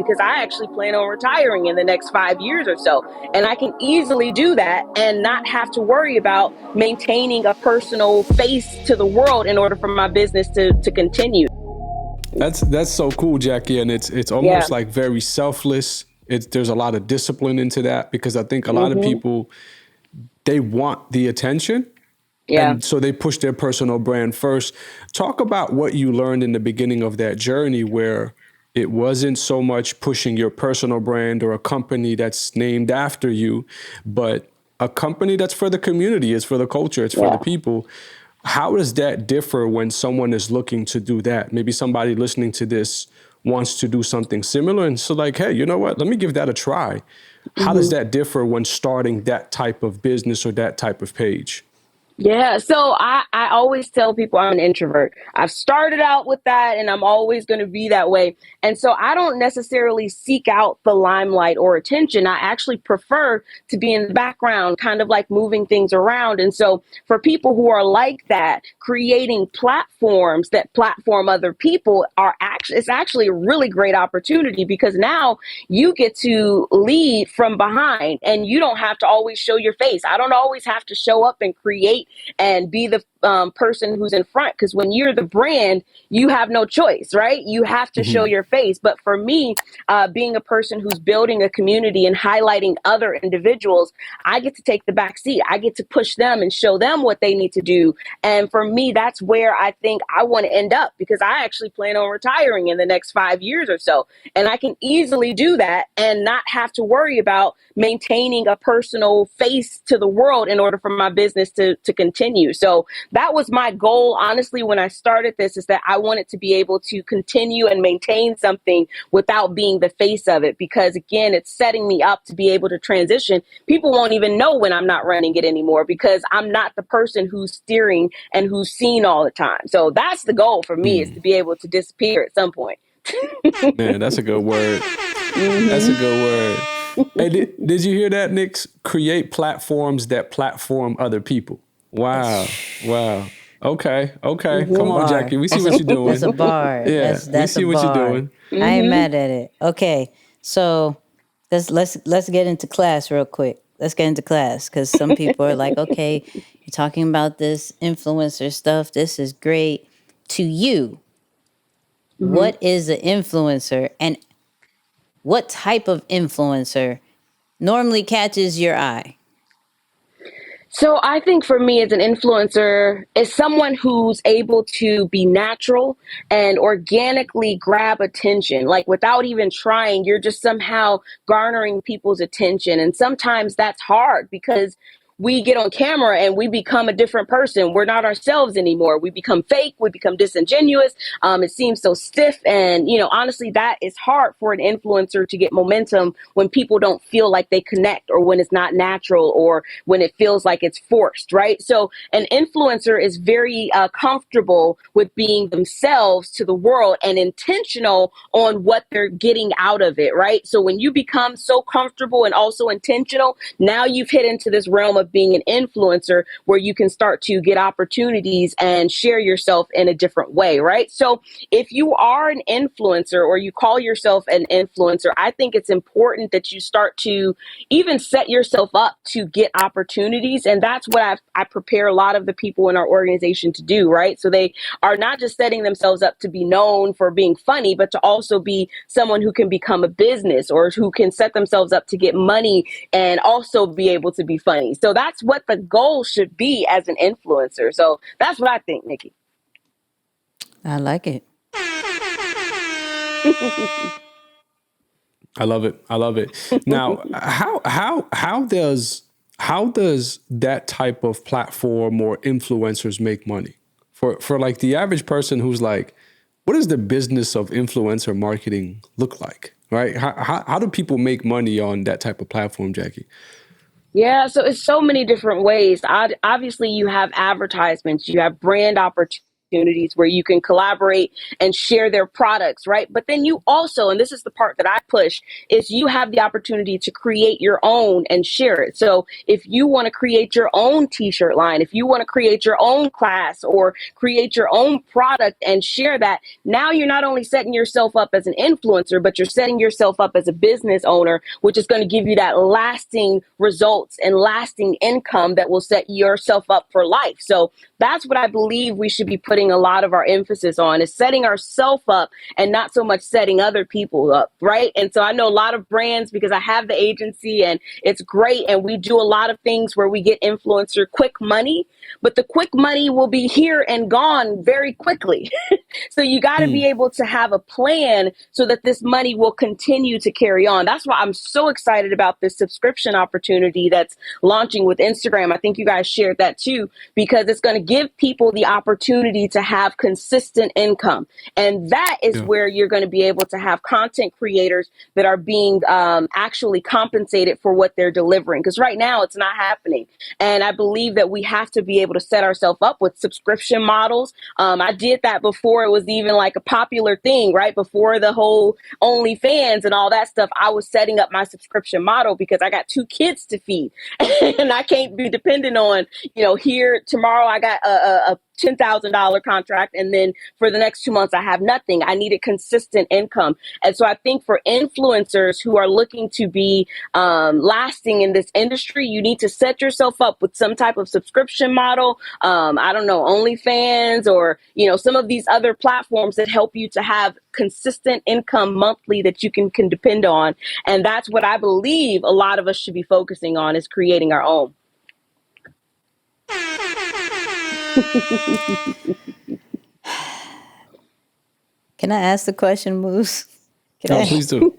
because I actually plan on retiring in the next 5 years or so. And I can easily do that and not have to worry about maintaining a personal face to the world in order for my business to continue. That's so cool, Jackie. And it's almost like very selfless. There's a lot of discipline into that, because I think a lot of people, they want the attention. Yeah. And so they push their personal brand first. Talk about what you learned in the beginning of that journey, where it wasn't so much pushing your personal brand or a company that's named after you, but a company that's for the community, it's for the culture, it's for the people. How does that differ when someone is looking to do that? Maybe somebody listening to this wants to do something similar, and so like, hey, you know what? Let me give that a try. How does that differ when starting that type of business or that type of page? Yeah, so I always tell people I'm an introvert. I've started out with that and I'm always going to be that way. And so I don't necessarily seek out the limelight or attention. I actually prefer to be in the background, kind of like moving things around. And so for people who are like that, creating platforms that platform other people it's actually a really great opportunity, because now you get to lead from behind and you don't have to always show your face. I don't always have to show up and create and be the person who's in front, because when you're the brand, you have no choice, right? You have to show your face. But for me, being a person who's building a community and highlighting other individuals, I get to take the back seat. I get to push them and show them what they need to do. And for me, that's where I think I want to end up, because I actually plan on retiring in the next 5 years or so. And I can easily do that and not have to worry about maintaining a personal face to the world in order for my business to continue. So that was my goal, honestly, when I started this, is that I wanted to be able to continue and maintain something without being the face of it, because again, it's setting me up to be able to transition. People won't even know when I'm not running it anymore, because I'm not the person who's steering and who's seen all the time. So that's the goal for me, is to be able to disappear at some point. Man, that's a good word. That's a good word. Hey, did you hear that, Nix? Create platforms that platform other people. Wow. Okay. Come on, Jackie. We see what you're doing. That's a bar. Yeah, that's we see a what bar. you're doing. I ain't mad at it. Okay, so let's get into class real quick. Let's get into class, because some people are like, okay, you're talking about this influencer stuff. This is great. To you, what is an influencer, and what type of influencer normally catches your eye? So I think for me, as an influencer, is someone who's able to be natural and organically grab attention, like without even trying. You're just somehow garnering people's attention. And sometimes that's hard, because we get on camera and we become a different person. We're not ourselves anymore. We become fake. We become disingenuous. It seems so stiff. And, honestly, that is hard for an influencer to get momentum when people don't feel like they connect, or when it's not natural, or when it feels like it's forced, right? So an influencer is very comfortable with being themselves to the world and intentional on what they're getting out of it, right? So when you become so comfortable and also intentional, now you've hit into this realm of being an influencer, where you can start to get opportunities and share yourself in a different way, right? So if you are an influencer, or you call yourself an influencer, I think it's important that you start to even set yourself up to get opportunities. And that's what I prepare a lot of the people in our organization to do, right? So they are not just setting themselves up to be known for being funny, but to also be someone who can become a business, or who can set themselves up to get money and also be able to be funny. So that's what the goal should be as an influencer. So that's what I think, Nikki. I like it. I love it. Now, how does that type of platform or influencers make money? For like the average person who's like, what does the business of influencer marketing look like? Right? How do people make money on that type of platform, Jackie? Yeah, so it's so many different ways. Obviously, you have advertisements, you have brand opportunities. opportunities where you can collaborate and share their products, right? But then you also, and this is the part that I push, is you have the opportunity to create your own and share it. So if you want to create your own t-shirt line, if you want to create your own class or create your own product and share that, now you're not only setting yourself up as an influencer, but you're setting yourself up as a business owner, which is going to give you that lasting results and lasting income that will set yourself up for life. So that's what I believe we should be putting a lot of our emphasis on, is setting ourselves up and not so much setting other people up, right? And so I know a lot of brands, because I have the agency and it's great, and we do a lot of things where we get influencer quick money, but the quick money will be here and gone very quickly. So you got to be able to have a plan so that this money will continue to carry on. That's why I'm so excited about this subscription opportunity that's launching with Instagram. I think you guys shared that too, because it's going to give people the opportunity to have consistent income. And that is where you're going to be able to have content creators that are being actually compensated for what they're delivering. Because right now it's not happening. And I believe that we have to be able to set ourselves up with subscription models. I did that before it was even like a popular thing, right? Before the whole OnlyFans and all that stuff, I was setting up my subscription model because I got 2 kids to feed and I can't be dependent on, here tomorrow I got a $10,000 contract, and then for the next 2 months I have nothing. I needed consistent income. And so I think for influencers who are looking to be lasting in this industry, you need to set yourself up with some type of subscription model. I don't know, OnlyFans or, some of these other platforms that help you to have consistent income monthly that you can depend on. And that's what I believe a lot of us should be focusing on, is creating our own. Can I ask the question, Moose? Please do.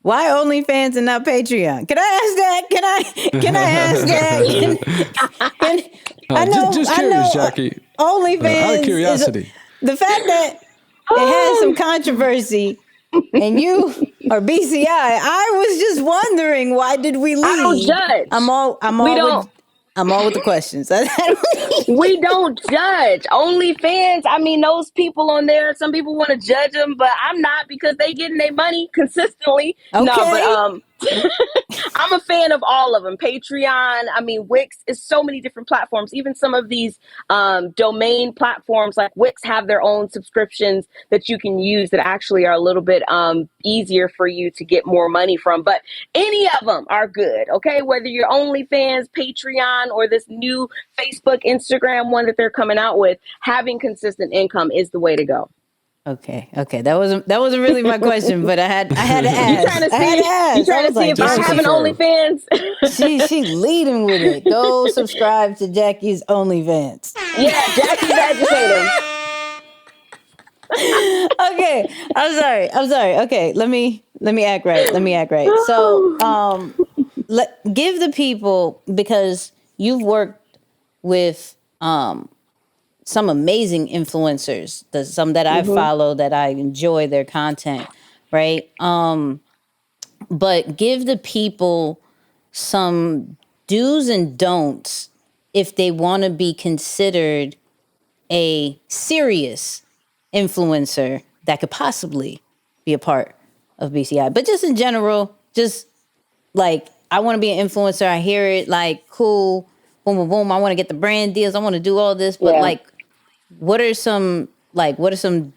Why OnlyFans and not Patreon? Can I ask that? Can I ask that? I know, just curious, Jackie. OnlyFans. Out of curiosity. The fact that it has some controversy and you are BCI, I was just wondering, why did we leave? I don't judge. I'm all with the questions. We don't judge. OnlyFans, I mean, those people on there, some people want to judge them, but I'm not, because they getting their money consistently. Okay. No, but I'm a fan of all of them. Patreon, I mean, Wix is so many different platforms. Even some of these domain platforms like Wix have their own subscriptions that you can use that actually are a little bit easier for you to get more money from. But any of them are good, okay? Whether you're OnlyFans, Patreon, or this new Facebook, Instagram one that they're coming out with, having consistent income is the way to go. Okay. That wasn't really my question, but I had to ask. You trying to see if I have an OnlyFans? She leading with it. Go subscribe to Jackie's OnlyFans. Yeah, Jackie's Educator. Okay, I'm sorry. Okay, let me act right. So, give the people, because you've worked with some amazing influencers, some that I follow, that I enjoy their content, right? But give the people some do's and don'ts if they want to be considered a serious influencer that could possibly be a part of BCI. But just in general, just like, I want to be an influencer. I hear it, like, cool, boom, boom, boom. I want to get the brand deals. I want to do all this, but what are some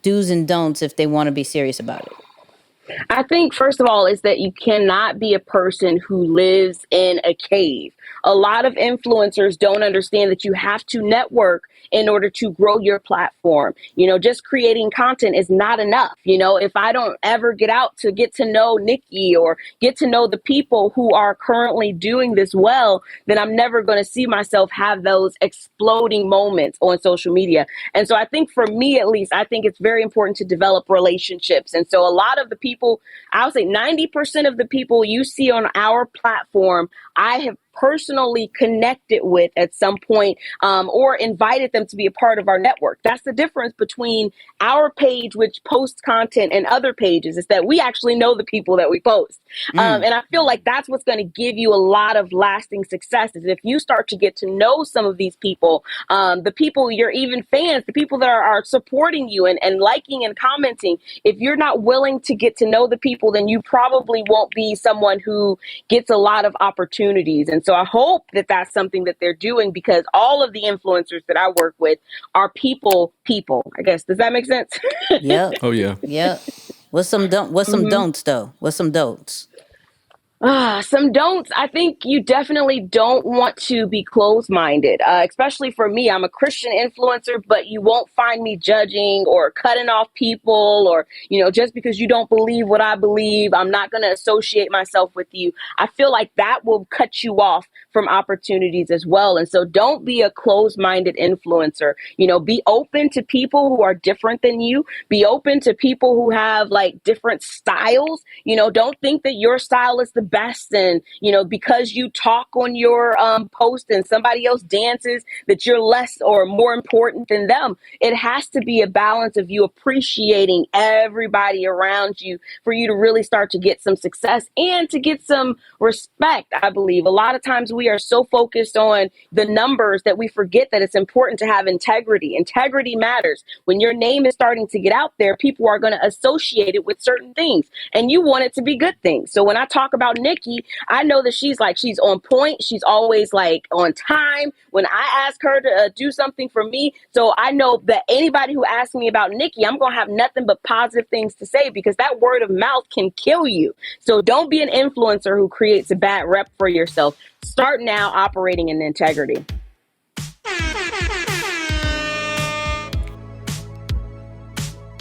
do's and don'ts if they want to be serious about it? I think, first of all, is that you cannot be a person who lives in a cave. A lot of influencers don't understand that you have to network in order to grow your platform. Just creating content is not enough. If I don't ever get out to get to know Nicky or get to know the people who are currently doing this well, then I'm never going to see myself have those exploding moments on social media. And so I think, for me at least, I think it's very important to develop relationships. And so a lot of the people, I would say 90% of the people you see on our platform, I have personally connected with at some point, or invited them to be a part of our network. That's the difference between our page, which posts content, and other pages, is that we actually know the people that we post. And I feel like that's what's going to give you a lot of lasting success, is if you start to get to know some of these people, the people, your even fans, the people that are supporting you and liking and commenting. If you're not willing to get to know the people, then you probably won't be someone who gets a lot of opportunities. And so I hope that that's something that they're doing, because all of the influencers that I work with are people, I guess. Does that make sense? Yep. Oh yeah. Yep. What's some don'ts though? What's some don'ts? Some don'ts. I think you definitely don't want to be closed-minded, especially for me. I'm a Christian influencer, but you won't find me judging or cutting off people, or, just because you don't believe what I believe, I'm not going to associate myself with you. I feel like that will cut you off from opportunities as well. And so don't be a closed-minded influencer. Be open to people who are different than you. Be open to people who have like different styles. Don't think that your style is the best, and because you talk on your post and somebody else dances, that you're less or more important than them. It has to be a balance of you appreciating everybody around you for you to really start to get some success and to get some respect. I believe a lot of times we are so focused on the numbers that we forget that it's important to have integrity. Integrity matters. When your name is starting to get out there, people are going to associate it with certain things, and you want it to be good things. So when I talk about Nicky, I know that she's on point. She's always like on time when I ask her to do something for me. So I know that anybody who asks me about Nicky, I'm going to have nothing but positive things to say, because that word of mouth can kill you. So don't be an influencer who creates a bad rep for yourself. Start now operating in integrity.